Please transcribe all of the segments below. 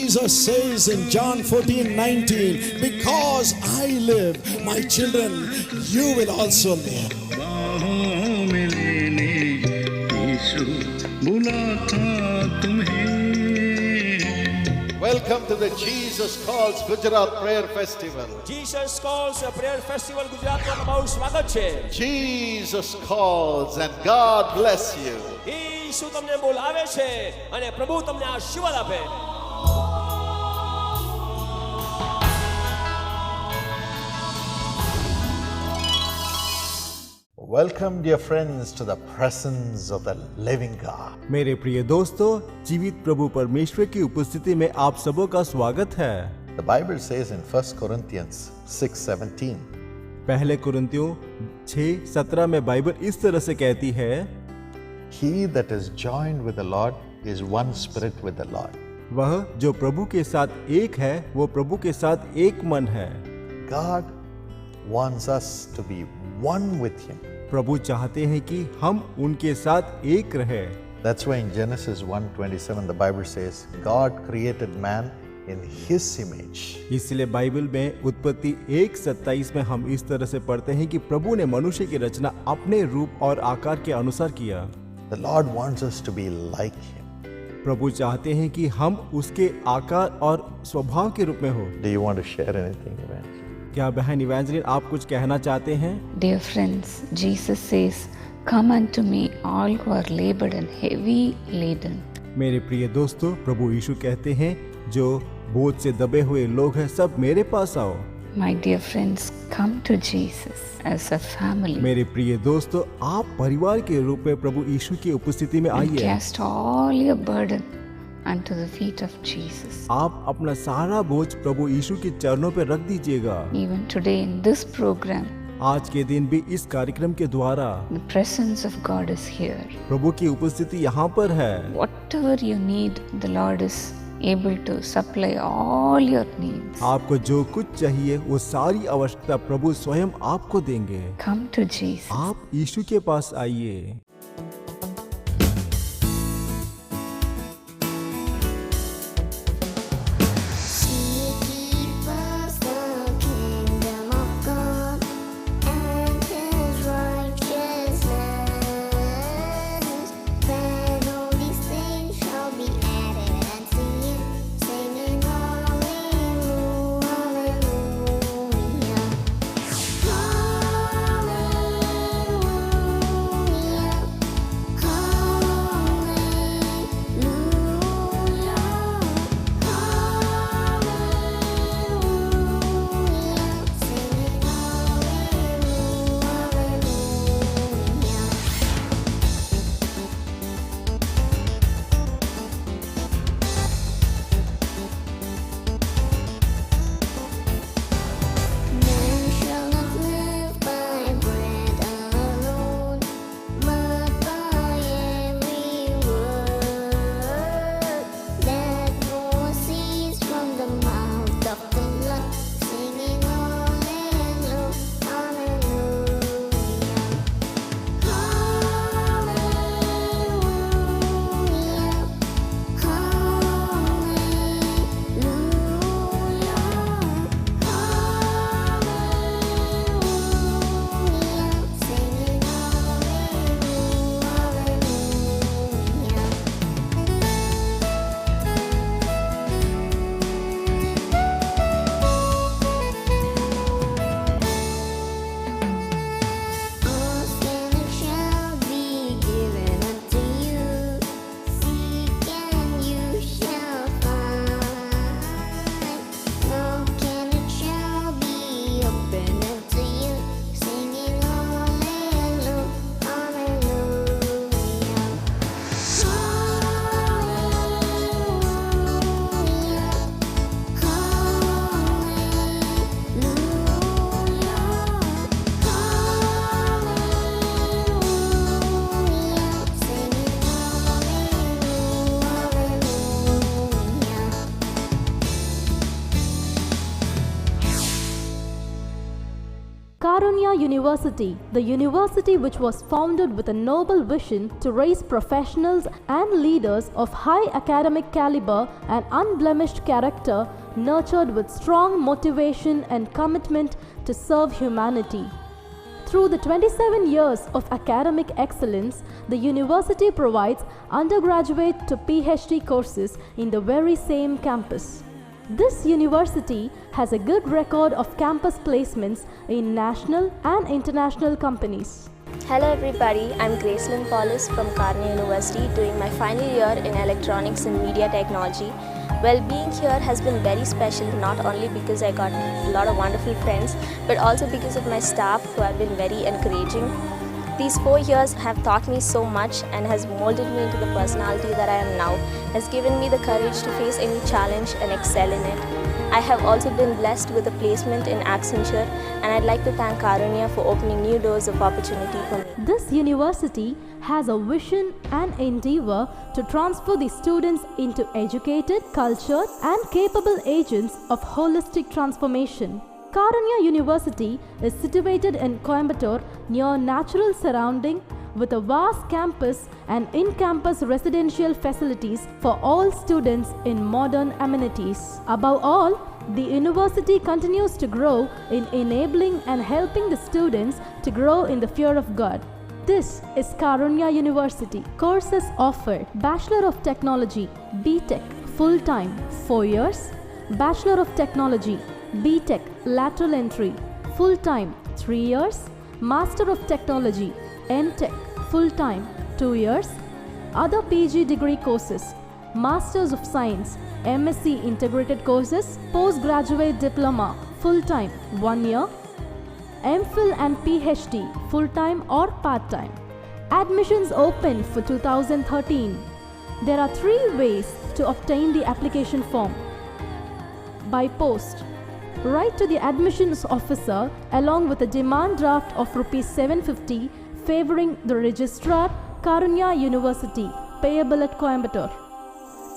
Jesus says in John 14:19, because I live, my children, you will also live. बाहों में लेने यीशु बुलाता तुम्हें. Welcome to the Jesus Calls Gujarat Prayer Festival. Jesus Calls Prayer Festival ગુજરાતમાં તમારું સ્વાગત છે. Jesus calls and God bless you. ઈસુ તમને બોલાવે છે અને પ્રભુ તમને આશીર્વાદ આપે. Welcome, dear friends, to the presence of the living God. मेरे प्रिय दोस्तों, जीवित प्रभु परमेश्वर की उपस्थिति में आप सबों का स्वागत है. The Bible says in 1 Corinthians 6:17, पहले कुरिन्थियों 6:17 में बाइबल इस तरह से कहती है, He that is joined with the Lord is one spirit with the Lord. वह जो प्रभु के साथ एक है वो प्रभु के साथ एक मन है. God wants us to be one with Him. प्रभु चाहते हैं कि हम उनके साथ एक रहे. That's why in Genesis 1:27 the Bible says God created man in His image. इसलिए बाइबल में उत्पत्ति 1:27 में हम इस तरह से पढ़ते हैं कि प्रभु ने मनुष्य की रचना अपने रूप और आकार के अनुसार किया. The Lord wants us to be like Him. प्रभु चाहते हैं कि हम उसके आकार और स्वभाव के रूप में हो. Do you want to share anything, Evangeline? क्या बहन इवेंजलिन आप कुछ कहना चाहते हैं? Dear friends, Jesus says, come unto me all who are labored and heavy laden. मेरे प्रिय दोस्तों, प्रभु यीशु कहते हैं जो बोझ से दबे हुए लोग हैं सब मेरे पास आओ. My dear friends, come to Jesus as a family. मेरे प्रिय दोस्तों, आप परिवार के रूप में प्रभु यीशु की उपस्थिति में And आइए. cast all your burden unto the feet of Jesus. आप अपना सारा बोझ प्रभु यीशु के चरणों पर रख दीजिएगा. Even today in this program, आज के दिन भी इस कार्यक्रम के द्वारा the presence of God is here. प्रभु की उपस्थिति यहाँ पर है. Whatever you need, the Lord is able to supply all your needs. आपको जो कुछ चाहिए वो सारी आवश्यकता प्रभु स्वयं आपको देंगे. Come to Jesus. आप यीशु के पास आइए. Seek first the kingdom of God and His righteousness, then all these things shall be added unto you. Singing hallelujah, hallelujah, hallelujah, Karunya University, the university which was founded with a noble vision to raise professionals and leaders of high academic caliber and unblemished character, nurtured with strong motivation and commitment to serve humanity. Through the 27 years of academic excellence, the university provides undergraduate to PhD courses in the very same campus. This university has a good record of campus placements in national and international companies. Hello everybody, I'm Gracelyn Paulus from Karunya University doing my final year in Electronics and Media Technology. Well, being here has been very special, not only because I got a lot of wonderful friends, but also because of my staff who have been very encouraging. These 4 years have taught me so much and has molded me into the personality that I am now, has given me the courage to face any challenge and excel in it. I have also been blessed with a placement in Accenture, and I'd like to thank Karunya for opening new doors of opportunity for me. This university has a vision and endeavor to transfer the students into educated, cultured, and capable agents of holistic transformation. Karunya University is situated in Coimbatore near natural surrounding with a vast campus and in-campus residential facilities for all students in modern amenities. Above all, the university continues to grow in enabling and helping the students to grow in the fear of God. This is Karunya University. Courses offered: Bachelor of Technology, BTech, full-time, 4 years; Bachelor of Technology, BTech, lateral entry, full-time, 3 years; Master of Technology, MTech, full-time, 2 years; other PG degree courses: Masters of Science, MSc integrated courses, postgraduate diploma, full-time, 1 year; MPhil and PhD, full-time or part-time. Admissions open for 2013. There are 3 ways to obtain the application form. By post. Write to the admissions officer along with a demand draft of ₹750 favoring the registrar, Karunya University, payable at Coimbatore.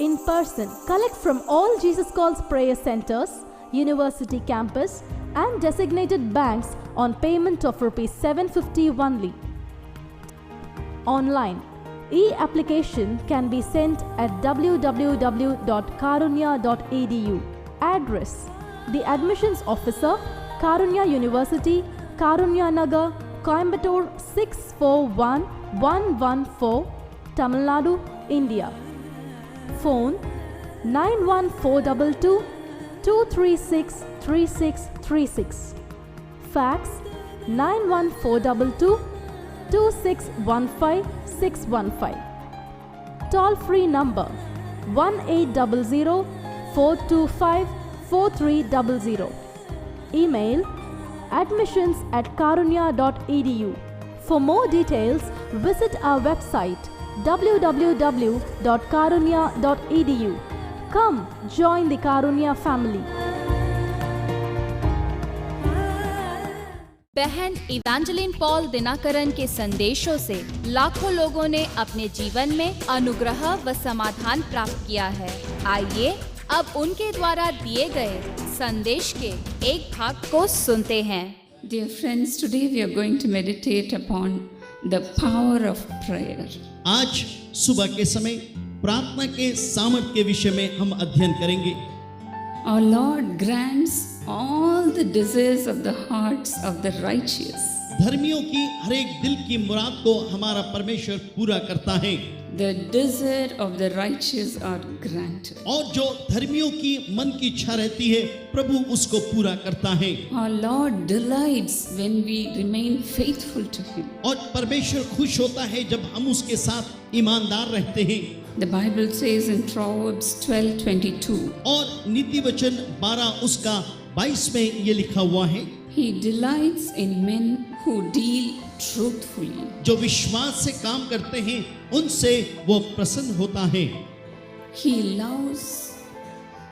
In person, collect from all Jesus Calls prayer centers, university campus, and designated banks on payment of ₹750 only. Online, e-application can be sent at www.karunya.edu. Address: the admissions officer, Karunya University, Karunya Nagar, Coimbatore 641114, Tamil Nadu, India. Phone 91422 236 3636. Fax 91422 2615 615. Toll free number 1800 425 4300. Email admissions@karunya.edu. For more details, visit our website www.karunya.edu. Come join the Karunya family. बहन इवेंजेलिन Paul Dinakaran के संदेशों से लाखों लोगों ने अपने जीवन में अनुग्रह व समाधान प्राप्त किया है। आइए अब उनके द्वारा दिए गए संदेश के एक भाग को सुनते हैं। Dear friends, today we are going to meditate upon the power of prayer. आज सुबह के समय प्रार्थना के सामर्थ्य के विषय में हम अध्ययन करेंगे। Our Lord grants all the desires of the hearts of the righteous. धर्मियों की हर एक दिल की मुराद को हमारा परमेश्वर पूरा करता है। The desire of the righteous are granted. और जो धर्मियों की मन की इच्छा रहती है प्रभु उसको पूरा करता है। Our Lord delights when we remain faithful to Him. और परमेश्वर खुश होता है जब हम उसके साथ ईमानदार रहते हैं। The Bible says in Proverbs 12:22. और नीति वचन 12 उसका 22 में ये लिखा हुआ है। He delights in men who deal truthfully. जो विश्वास से काम करते हैं उनसे वो प्रसन्न होता है। He loves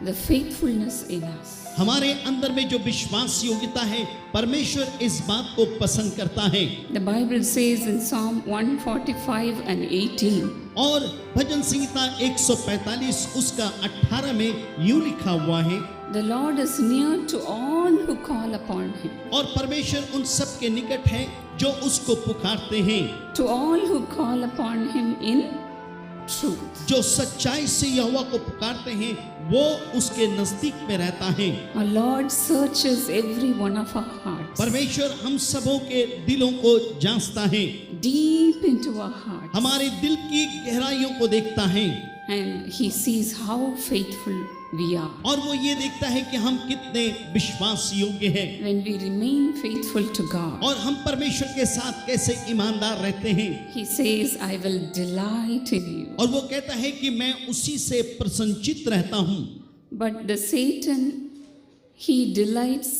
the faithfulness in us. हमारे अंदर में जो विश्वास योग्यता है परमेश्वर इस बात को पसंद करता है। The Bible says in Psalm 145:18. और भजन संहिता 145 उसका 18 में यूं लिखा हुआ है। The Lord is near to all who call upon him. और परमेश्वर उन सब के निकट है जो उसको पुकारते हैं, To all who call upon him in truth. जो सच्चाई से यहोवा को पुकारते हैं वो उसके नजदीक में रहता है। Our Lord searches every one of our hearts, परमेश्वर हम सबों के दिलों को जांचता है, deep into our hearts, हमारे दिल की गहराइयों को देखता है, and he sees how faithful we are. और वो ये देखता है कि हम कितने विश्वास योग्य हैं, When we remain faithful to God, और हम परमेश्वर के साथ कैसे ईमानदार रहते हैं। he says, I will delight in you. और वो कहता है कि मैं उसी से प्रसन्नचित्त रहता हूँ। But the Satan, he delights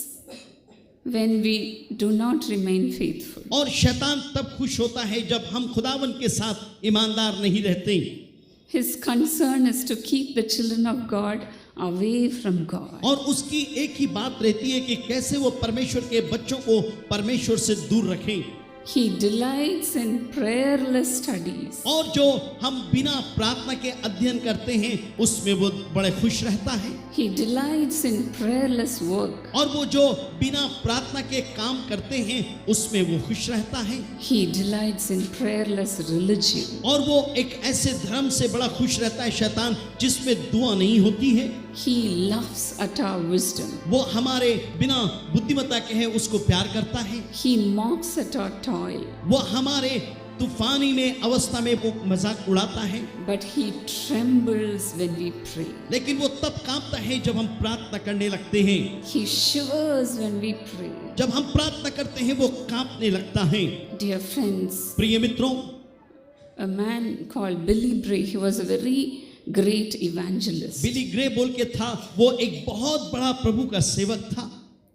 when we do not remain faithful. और शैतान तब खुश होता है जब हम खुदावन के साथ ईमानदार नहीं रहते। His concern is to keep the children of God away from God. और उसकी एक ही बात रहती है कि कैसे वो परमेश्वर के बच्चों को परमेश्वर से दूर रखें। He delights in prayerless studies. और जो हम बिना प्रार्थना के अध्ययन करते हैं उसमें वो बड़े खुश रहता है। He delights in prayerless work. और वो जो बिना प्रार्थना के काम करते हैं उसमें वो खुश रहता है। He delights in prayerless religion. और वो एक ऐसे धर्म से बड़ा खुश रहता है शैतान जिसमें दुआ नहीं होती है। He laughs at our wisdom. वो हमारे बिना बुद्धिमत्ता के हैं उसको प्यार करता है। He mocks at our toil. वो हमारे तूफानी में अवस्था में वो मजाक उड़ाता है। But he trembles when we pray. लेकिन वो तब कांपता है जब हम प्रार्थना करने लगते हैं। He shivers when we pray. जब हम प्रार्थना करते हैं वो कांपने लगता है। Dear friends, प्रिय मित्रों, a man called Billy Bray, he was a very great evangelist. Billy Graham बोल के था, वो एक बहुत बड़ा प्रभु का सेवक था।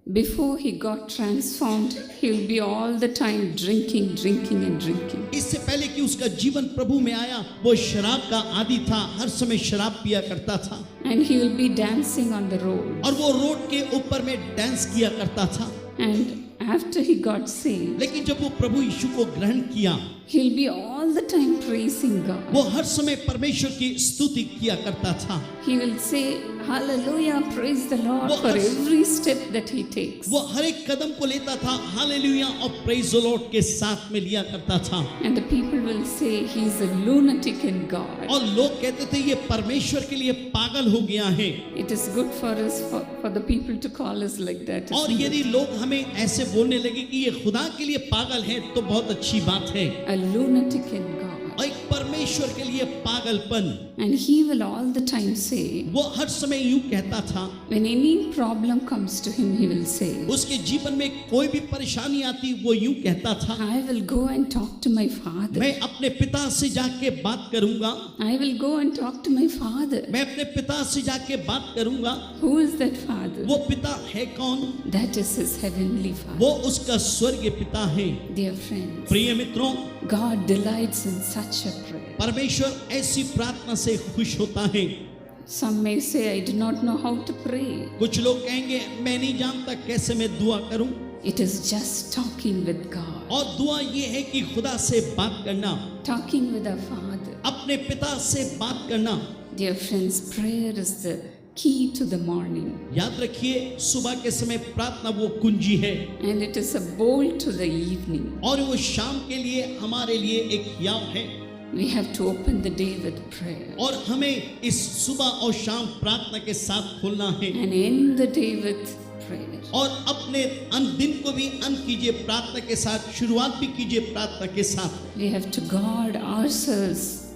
Before he got transformed, he'll be all the time drinking and drinking. इससे पहले कि उसका जीवन प्रभु में आया वो शराब का आदी था, हर समय शराब पिया करता था। And he will be dancing on the road. और वो रोड के ऊपर में डांस किया करता था। And after he got saved, लेकिन जब वो प्रभु यीशु को ग्रहण किया, he'll be all the time praising God. वो हर समय परमेश्वर की स्तुति किया करता था। He will say, Hallelujah, praise the Lord for every step that he takes. वो हर एक कदम को लेता था हालेलुया और प्रेज द लॉर्ड के साथ में लिया करता था। And the people will say he's a lunatic in God. और लोग कहते थे ये परमेश्वर के लिए पागल हो गया है। It is good for us for the people to call us like that. और यदि लोग हमें ऐसे बोलने लगे कि ये खुदा के लिए पागल है तो बहुत अच्छी बात है। A lunatic in God. और एक परमेश्वर के लिए पागलपन। And he will all the time say, वो हर समय यूं कहता था, when any problem comes to him, he will say, उसके जीवन में कोई भी परेशानी आती वो यूं कहता था, I will go and talk to my father. मैं अपने पिता से जाके बात करूंगा। I will go and talk to my father. मैं अपने पिता से जाके बात करूंगा। Who is that father? वो पिता है कौन? That is his heavenly father. वो उसका स्वर्गीय पिता है। Dear friends, प्रिय मित्रों, God delights in such a prayer. परमेश्वर ऐसी प्रार्थना से खुश होता है। Some may say, I do not know how to pray. कुछ लोग कहेंगे मैं नहीं जानता कैसे मैं दुआ करूं। It is just talking with God. और दुआ ये है कि खुदा से बात करना, Talking with our Father. अपने पिता से बात करना। Dear friends, prayer is the key to the morning. याद रखिए सुबह के समय प्रार्थना वो कुंजी है। And it is a bolt to the evening. और वो शाम के लिए हमारे लिए एक हियाव है। We have to open the day with prayer. और हमें इस सुबह और शाम प्रार्थना के साथ खोलना है। And end the day with prayer. और अपने दिन को भी अंत कीजिए प्रार्थना के साथ, शुरुआत भी कीजिए प्रार्थना के साथ। We have to guard ourselves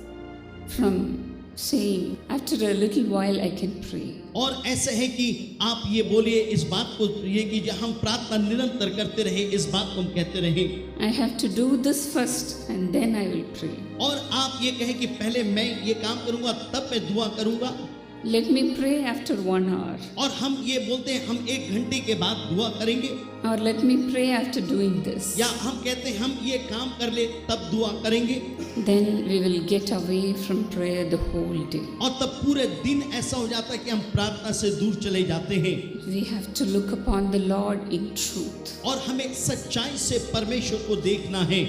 from saying, after a little while I can pray. और ऐसे है कि आप ये बोलिए, इस बात को ये कीजिए, हम प्रार्थना निरंतर करते रहे, इस बात को हम कहते रहे। I have to do this first and then I will pray. और आप ये कहें कि पहले मैं ये काम करूंगा तब मैं दुआ करूंगा। Let me pray after 1 hour. और हम ये बोलते हैं हम 1 घंटे के बाद दुआ करेंगे। Or let me pray after doing this. या हम कहते हैं हम ये काम कर ले तब दुआ करेंगे। Then we will get away from prayer the whole day. और तब पूरे दिन ऐसा हो जाता है कि हम प्रार्थना से दूर चले जाते हैं। We have to look upon the Lord in truth. और हमें सच्चाई से परमेश्वर को देखना है।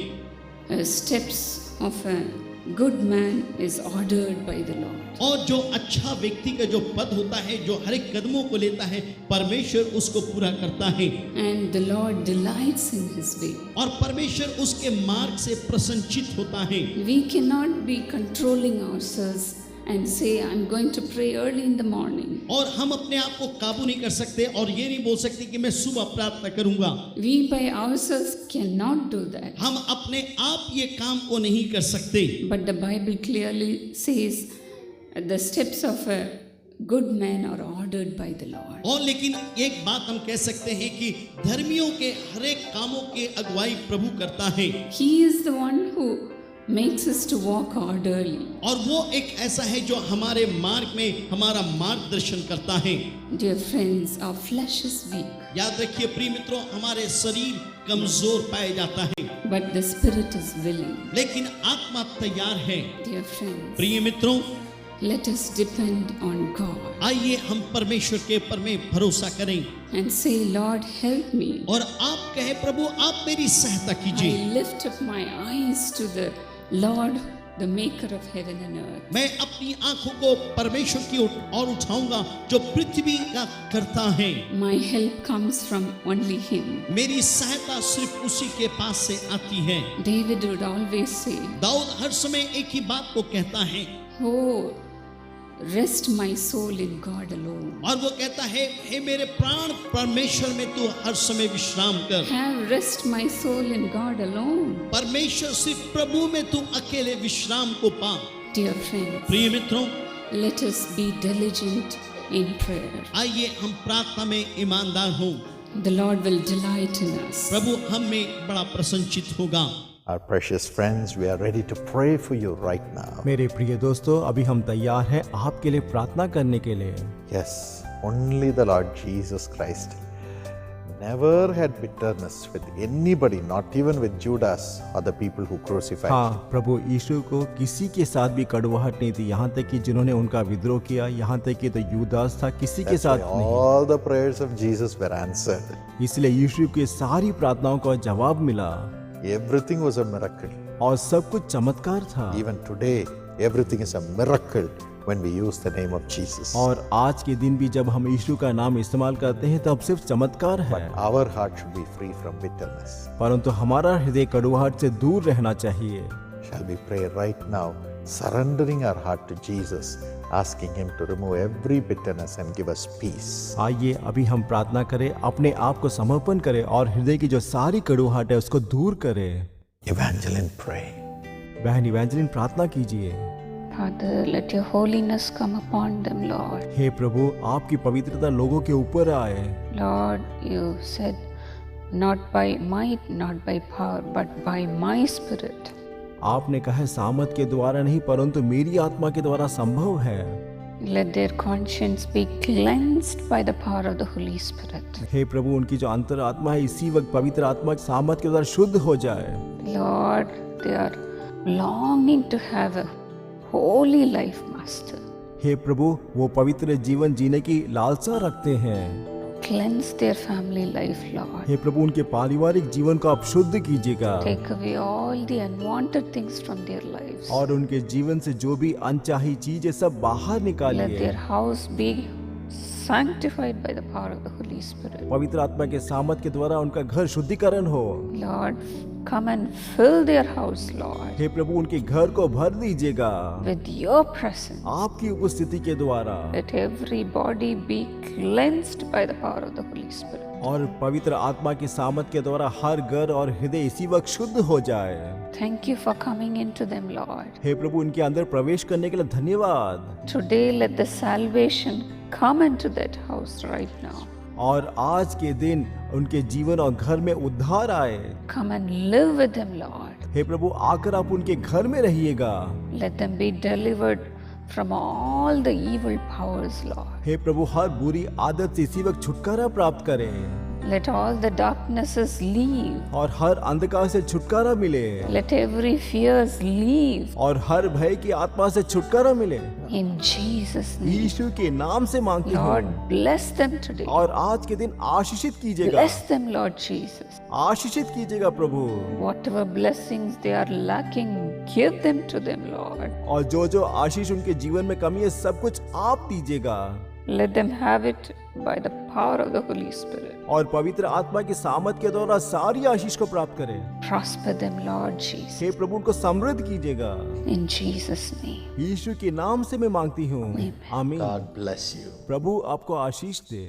Steps of a good man is ordered by the Lord. और जो अच्छा व्यक्ति का जो पद होता है, जो हर एक कदमों को लेता है, परमेश्वर उसको पूरा करता है। And the Lord delights in his way. और परमेश्वर उसके मार्ग से प्रसन्नचित होता है। We cannot be controlling ourselves and say, I'm going to pray early in the morning. और हम अपने आप को काबू नहीं कर सकते और ये नहीं बोल सकते कि मैं सुबह प्रार्थना करूंगा। We by ourselves cannot do that. हम अपने आप ये काम को नहीं कर सकते। But the Bible clearly says the steps of a good man are ordered by the Lord. और लेकिन एक बात हम कह सकते हैं कि धर्मियों के हर एक कामों के अगुवाई प्रभु करता है। He is the one who makes us to walk orderly. और वो एक ऐसा है जो हमारे मार्ग में हमारा मार्गदर्शन करता है। Dear friends, our flesh is weak, याद रखिए प्रिय मित्रों, हमारे शरीर कमजोर पाया जाता है, but the spirit is willing. लेकिन आत्मा तैयार है। Dear friends, प्रिय मित्रों, let us depend on God आइए हम परमेश्वर के ऊपर में भरोसा करें and say, Lord, help me. और आप कहे, प्रभु आप मेरी सहायता I कीजिए। lift up my eyes to the Lord, the maker of heaven and earth. मैं अपनी आंखों को परमेश्वर की ओर उठाऊंगा जो पृथ्वी का करता है। My help comes from only Him. मेरी सहायता सिर्फ उसी के पास से आती है। David would always say, Dawood हर समय एक ही बात को कहता है, Oh, rest my soul in God alone. और वो कहता है, हे मेरे प्राण परमेश्वर में तू हर समय विश्राम कर। Have rest my soul in God alone. परमेश्वर सिर्फ प्रभु में तू अकेले विश्राम को पा। Dear friends, प्रिय मित्रों, let us be diligent in prayer. आइए हम प्रार्थना में ईमानदार हों। The Lord will delight in us. प्रभु हम में बड़ा प्रसन्नचित होगा। Our precious friends, we are ready to pray for you right now. मेरे प्रिय दोस्तों, अभी हम तैयार हैं आपके लिए प्रार्थना करने के लिए। Yes, only the Lord Jesus Christ never had bitterness with anybody, not even with Judas or the people who crucified him. हाँ, प्रभु यीशु को किसी के साथ भी कड़वाहट नहीं थी, यहाँ तक कि जिन्होंने उनका विद्रोह किया, यहाँ तक कि तो यूदास था, किसी के That's साथ why नहीं। all the prayers of Jesus were answered. इसलिए यीशु की सारी प्रार्थनाओं का जवाब मिला Everything was a miracle. और सब कुछ चमत्कार था। Even today, everything is a miracle when we use the name of Jesus. और आज के दिन भी जब हम यीशु का नाम इस्तेमाल करते हैं तब सिर्फ चमत्कार है। But our heart should be free from bitterness. परंतु हमारा हृदय कड़वाहट से दूर रहना चाहिए। Shall we pray right now, surrendering our heart to Jesus, asking Him to remove every bitterness and give us peace? आइए अभी हम प्रार्थना करें, अपने आप को समर्पण करें और हृदय की जो सारी कड़वाहट है उसको दूर करें। Evangeline, pray. बहन इवेंजलिन प्रार्थना कीजिए। Father, let your holiness come upon them, Lord. हे प्रभु, आपकी पवित्रता लोगों के ऊपर आए। Lord, you said, not by might, not by power, but by my spirit. आपने कहा सामर्थ के द्वारा नहीं परंतु मेरी आत्मा के द्वारा संभव है। Let their conscience be cleansed by the power of the Holy Spirit. हे प्रभु, उनकी जो अंतर आत्मा है इसी वक्त पवित्र आत्मा की सामर्थ के द्वारा शुद्ध हो जाए। Lord, they are longing to have a holy life, Master. हे प्रभु, वो पवित्र जीवन जीने की लालसा रखते हैं। Cleanse their family life, Lord. हे प्रभु, उनके पारिवारिक जीवन को आप शुद्ध कीजिएगा Take away all the unwanted things from their lives. और उनके जीवन से जो भी अनचाही चीजें सब बाहर Let निकालिए। their house be sanctified by the power of the Holy Spirit. पवित्र आत्मा के सामर्थ के द्वारा उनका घर शुद्धिकरण हो। Lord, come and fill their house, Lord, हे प्रभु, उनके घर को भर दीजिएगा with your presence. आपकी उपस्थिति के द्वारा Let every body be cleansed by the power of the Holy Spirit. और पवित्र आत्मा की सामर्थ के द्वारा हर घर और हृदय इसी वक्त शुद्ध हो जाए। Thank you for coming into them, Lord. हे प्रभु, उनके अंदर प्रवेश करने के लिए धन्यवाद। Today, let the salvation come into that house right now. और आज के दिन उनके जीवन और घर में उद्धार आए। Come and live with them, Lord. हे प्रभु, आकर आप उनके घर में रहिएगा। Let them be delivered from all the evil powers, Lord. हे प्रभु, हर बुरी आदत से इसी वक्त छुटकारा प्राप्त करें। Let all the darknesses leave. और हर अंधकार से छुटकारा मिले, Let every fears leave. और हर भय की आत्मा से छुटकारा मिले। In Jesus' name. यीशु के नाम से मांगती Lord, हूँ, bless them today. और आज के दिन आशीषित कीजिएगा, Bless them, Lord Jesus. आशीषित कीजिएगा प्रभु। Whatever blessings they are lacking, give them to them, Lord. और जो जो आशीष उनके जीवन में कमी है, सब कुछ आप दीजिएगा, Let them have it by the power of the Holy Spirit. और पवित्र आत्मा की सामर्थ के द्वारा सारी आशीष को प्राप्त करें। Prosper them, Lord Jesus. हे प्रभु, उनको समृद्ध कीजिएगा, In Jesus' name. यीशु के नाम से मैं मांगती हूँ, आमीन। God bless you. प्रभु आपको आशीष दे।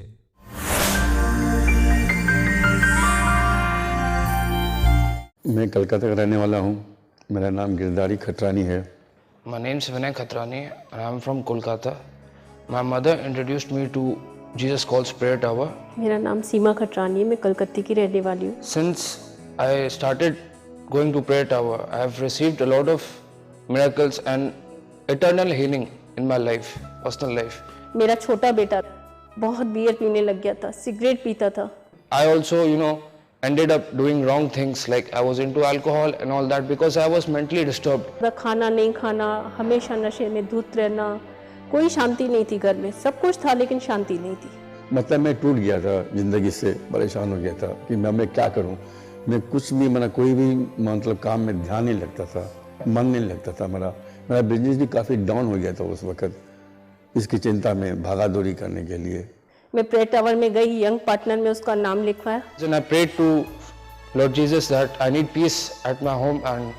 मैं कलकत्ता का रहने वाला हूँ। मेरा नाम गिरधारी खटरानी है। My name is Vinay Khatrani and I am from Kolkata. My mother introduced me to Jesus Calls Prayer Tower. मेरा नाम सीमा खटरानी है, मैं कलकत्ते की रहने वाली हूँ। Since I started going to Prayer Tower, I have received a lot of miracles and eternal healing in my life, personal life. मेरा छोटा बेटा बहुत बियर पीने लग गया था, सिगरेट पीता था। I also, ended up doing wrong things, like I was into alcohol and all that because I was mentally disturbed. खाना नहीं खाना, हमेशा नशे में धुत रहना, कोई शांति नहीं थी घर में। सब कुछ था लेकिन शांति नहीं थी। मतलब मैं टूट गया था, जिंदगी से परेशान हो गया था कि मैं क्या करूं। मैं कुछ भी कोई भी मतलब काम में ध्यान नहीं लगता था, मन नहीं लगता था। मेरा बिजनेस भी काफ़ी डाउन हो गया था उस वक्त, इसकी चिंता में भागा दौड़ी करने के लिए। मैं प्रेयर टावर में गई, यंग पार्टनर में उसका नाम लिखवाया। Then I prayed to Lord Jesus that I need peace at my home and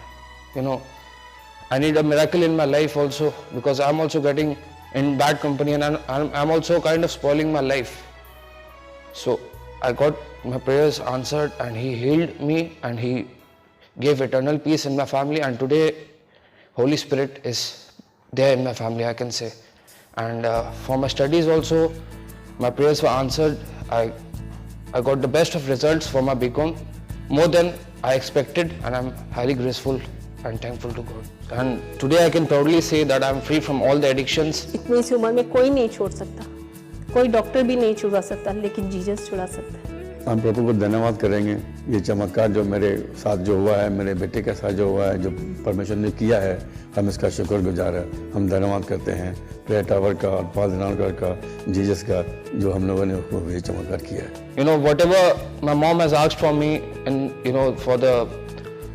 I need a miracle in my life also because I'm also getting in bad company and I'm also kind of spoiling my life. So I got my prayers answered and He healed me and He gave eternal peace in my family, and today Holy Spirit is there in my family, I can say. And for my studies also, my prayers were answered. I got the best of results for my BCom, more than I expected, and I'm highly grateful and thankful to God. And today I can proudly say that I'm free from all the addictions. इतनी सी उम्र में कोई नहीं छोड़ सकता, कोई doctor भी नहीं छुड़ा सकता, लेकिन जीसस छुड़ा सकता है। हम प्रभु को धन्यवाद करेंगे। ये चमत्कार जो मेरे साथ जो हुआ है, मेरे बेटे के साथ जो हुआ है, जो परमेश्वर ने किया है, हम इसका शुक्रगुजार है। हम धन्यवाद करते हैं प्रेयर टावर का और पॉल दिनानकर का, जीसस का, जो हम लोगों ने ये चमत्कार किया है। Whatever my mom has asked for me and for the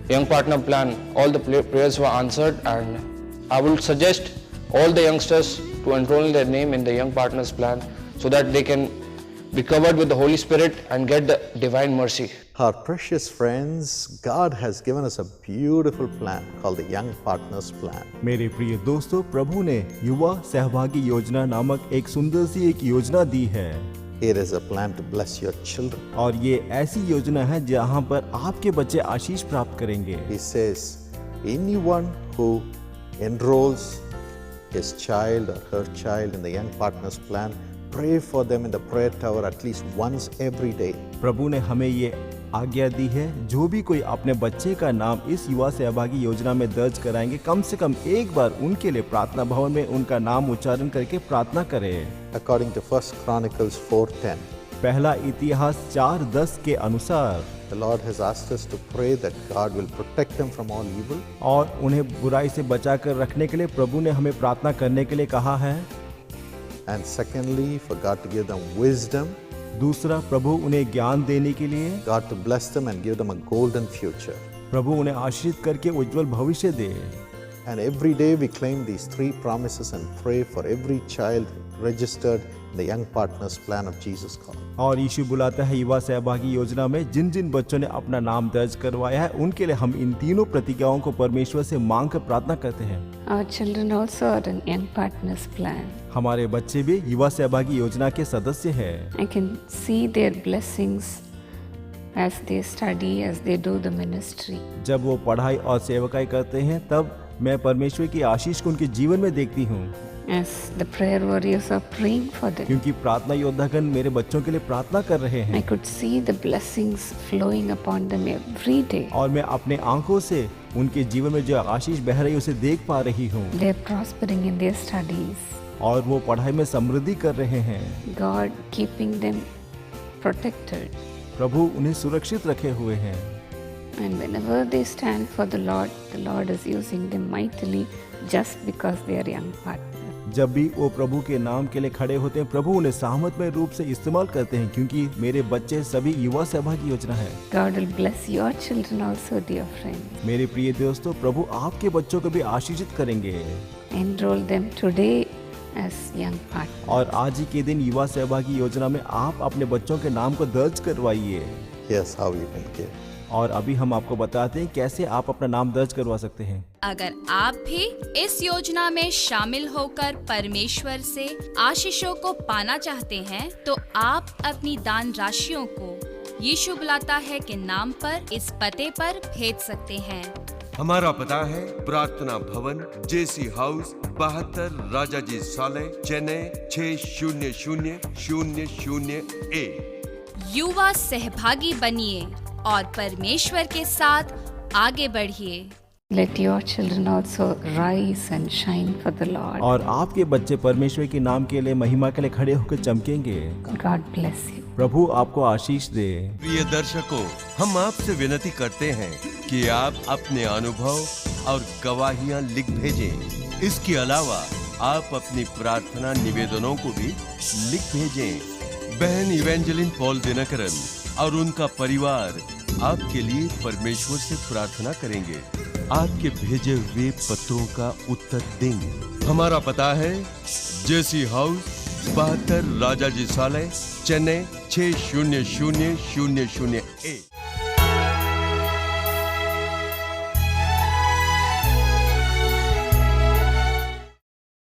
young partner plan, all the prayers were answered, and I will suggest all the youngsters to enroll their name in the young partners plan so that they can be covered with the Holy Spirit and get the divine mercy. Our precious friends, God has given us a beautiful plan called the Young Partners Plan. मेरे प्रिय दोस्तों, प्रभु ने युवा सहभागी योजना नामक एक सुंदर सी एक योजना दी है। It is a plan to bless your children. और ये ऐसी योजना है जहाँ पर आपके बच्चे आशीष प्राप्त करेंगे। He says, anyone who enrolls his child or her child in the Young Partners Plan, pray for them in the prayer tower at least once every day. प्रभु ने हमें ये आज्ञा दी है, जो भी कोई अपने बच्चे का नाम इस युवा सहभागी योजना में दर्ज कराएंगे, कम से कम एक बार उनके लिए प्रार्थना भवन में उनका नाम उच्चारण करके प्रार्थना करें। According to 1 Chronicles 4:10, पहला इतिहास 4:10 के अनुसार the Lord has asked us to pray that God will protect them from all evil. और उन्हें बुराई से बचाकर रखने के लिए प्रभु ने हमें प्रार्थना करने के लिए कहा है। And secondly, for God to give them wisdom. दूसरा, प्रभु उन्हें ज्ञान देने के लिए। God to bless them and give them a golden future. प्रभु उन्हें आशीषित करके उज्जवल भविष्य दे। And every day we claim these 3 promises and pray for every child registered in the Young Partners Plan of Jesus Calling. और यीशु बुलाता है युवा सहभागी योजना में जिन जिन बच्चों ने अपना नाम दर्ज करवाया है, उनके लिए हम इन तीनों प्रतिज्ञाओं को परमेश्वर से मांग कर प्रार्थना करते हैं। Our children also are in Young Partners Plan. हमारे बच्चे भी युवा सहभागी योजना के सदस्य हैं। I can see their blessings as they study, as they do the ministry. जब वो पढ़ाई और सेवकाई करते हैं, तब मैं परमेश्वर की आशीष को उनके जीवन में देखती हूँ। As the prayer warriors are praying for them, क्योंकि प्रार्थना योद्धागण मेरे बच्चों के लिए प्रार्थना कर रहे हैं। I could see the blessings flowing upon them every day. और मैं अपने आंखों से उनके जीवन में जो आशीष बह रही है उसे देख पा रही हूँ। They are prospering in their studies. और वो पढ़ाई में समृद्धि कर रहे हैं। God keeping them protected. प्रभु उन्हें सुरक्षित रखे हुए हैं। And whenever they stand for the Lord is using them mightily just because they are young partners. जब भी वो प्रभु के नाम के लिए खड़े होते हैं, प्रभु उन्हें सामर्थ्य रूप से इस्तेमाल करते हैं, क्योंकि मेरे बच्चे सभी युवा सहभागी योजना है। God will bless your children also, dear friends. मेरे प्रिय दोस्तों, प्रभु आपके बच्चों को भी आशीषित करेंगे। Enroll them today as young partners. और आज ही के दिन युवा सहभागी योजना में आप अपने बच्चों के नाम को दर्ज करवाइए। Here's how you can give. और अभी हम आपको बताते हैं कैसे आप अपना नाम दर्ज करवा सकते हैं। अगर आप भी इस योजना में शामिल होकर परमेश्वर से आशीषों को पाना चाहते हैं, तो आप अपनी दान राशियों को यीशु बुलाता है के नाम पर इस पते पर भेज सकते हैं। हमारा पता है प्रार्थना भवन, जेसी हाउस, 72 राजाजी साले, चेन्नई 600001। युवा सहभागी बनिए और परमेश्वर के साथ आगे बढ़िए। Let your children also rise and shine for the Lord. और आपके बच्चे परमेश्वर के नाम के लिए, महिमा के लिए खड़े होकर चमकेंगे। God bless you. प्रभु आपको आशीष दे। प्रिय दर्शकों, हम आपसे विनती करते हैं कि आप अपने अनुभव और गवाहियां लिख भेजें। इसके अलावा आप अपनी प्रार्थना निवेदनों को भी लिख भेजें। बहन इवेंजेलिन पॉल दिनकरन और उनका परिवार आपके लिए परमेश्वर से प्रार्थना करेंगे। आपके भेजे हुए पत्रों का उत्तर देंगे। हमारा पता है जेसी हाउस, 72 राजाजी साले, चेन्नई 600001।